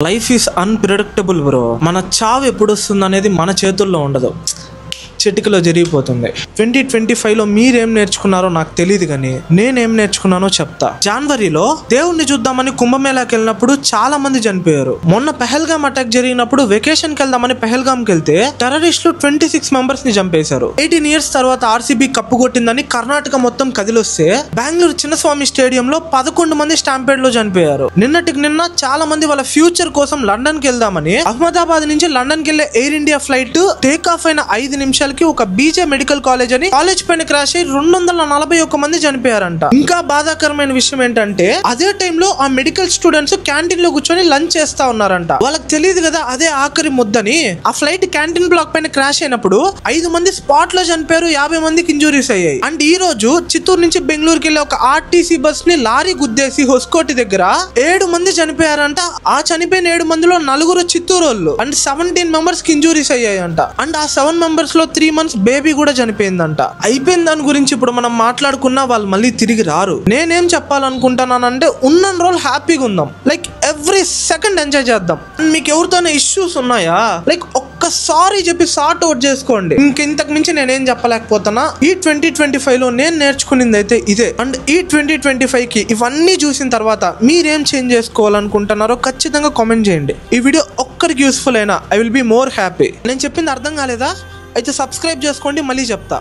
Life is unpredictable bro. మన చావు ఎప్పుడు వస్తుంది అనేది మన చేతుల్లో ఉండదు, చిటికలో జరిగిపోతుంది. 2025లో మీరేం నేర్చుకున్నారో నాకు తెలియదు, కానీ నేనేం నేర్చుకున్నానో చెప్తా. జనవరిలో దేవుణ్ణి చూద్దామని కుంభమేళాకి వెళ్ళినప్పుడు చాలా మంది చనిపోయారు. మొన్న పెహల్గామ్ అటాక్ జరిగినప్పుడు వెకేషన్ కి వెళ్దామని పెహల్గామ్కి వెళ్తే టెర్రరిస్టులు 26 మెంబర్స్ ని చంపేశారు. 18 years తర్వాత ఆర్సీబీ కప్పు కొట్టిందని కర్ణాటక మొత్తం కదిలొస్తే బెంగళూరు చిన్నస్వామి స్టేడియంలో 11 మంది స్టాంపేడ్ లో చనిపోయారు. నిన్నటికి నిన్న చాలా మంది వాళ్ళ ఫ్యూచర్ కోసం లండన్ కి వెళ్దామని అహ్మదాబాద్ నుంచి లండన్ కి వెళ్లే air India flight take off అయిన 5 నిమిషాలు ఒక బీజే మెడికల్ కాలేజ్ అని కాలేజ్ పైన క్రాష్ అయ్యి 241 మంది చనిపోయారంట. ఇంకా బాధాకరమైన విషయం ఏంటంటే అదే టైంలో ఆ మెడికల్ స్టూడెంట్స్ క్యాంటీన్ లో కూర్చొని లంచ్ చేస్తా ఉన్నారంట. వాళ్ళకి తెలియదు కదా అదే ఆఖరి ముద్దని. ఆ ఫ్లైట్ క్యాంటీన్ బ్లాక్ పైన క్రాష్ అయినప్పుడు 5 మంది స్పాట్ లో చనిపోయారు, 50 మందికి ఇంజురీస్ అయ్యాయి. అండ్ ఈ రోజు చిత్తూరు నుంచి బెంగళూరుకి వెళ్ళే ఒక ఆర్టీసీ బస్ ని లారీ గుద్దేసి హొస్కోటి దగ్గర 7 మంది చనిపోయారంట. ఆ చనిపోయిన 7 మందిలో 4 చిత్తూరు వాళ్ళు. అండ్ 17 మెంబర్స్ కి ఇంజురీస్ అయ్యాయంట. అండ్ ఆ 7 మెంబర్స్ లో 3 months బేబీ కూడా చనిపోయిందంట. అయిపోయిన దాని గురించి ఇప్పుడు మనం మాట్లాడుకున్నా వాళ్ళు మళ్ళీ తిరిగి రారు. నేనేం చెప్పాలనుకుంటున్నానంటే ఉన్న రోజులు హ్యాపీగా ఉందాం, లైక్ ఎవ్రీ సెకండ్ ఎంజాయ్ చేద్దాం. మీకు ఎవరితోనే ఇష్యూస్ ఉన్నాయా, లైక్ ఒక్కసారి చెప్పి సార్ట్ అవుట్ చేసుకోండి. ఇంతకు మించి నేనేం చెప్పలేకపోతున్నా. ఈ 2025లో నేను నేర్చుకునేది అయితే ఇదే. అండ్ ఈ 2025కి ఇవన్నీ చూసిన తర్వాత మీరేం చేంజ్ చేసుకోవాలనుకుంటున్నారో ఖచ్చితంగా కామెంట్ చేయండి. ఈ వీడియో ఒక్కరికి యూస్ఫుల్ అయినా I will be more happy. నేను చెప్పింది అర్థం కాలేదా? అయితే సబ్స్క్రైబ్ చేసుకోండి, మళ్ళీ చెప్తా.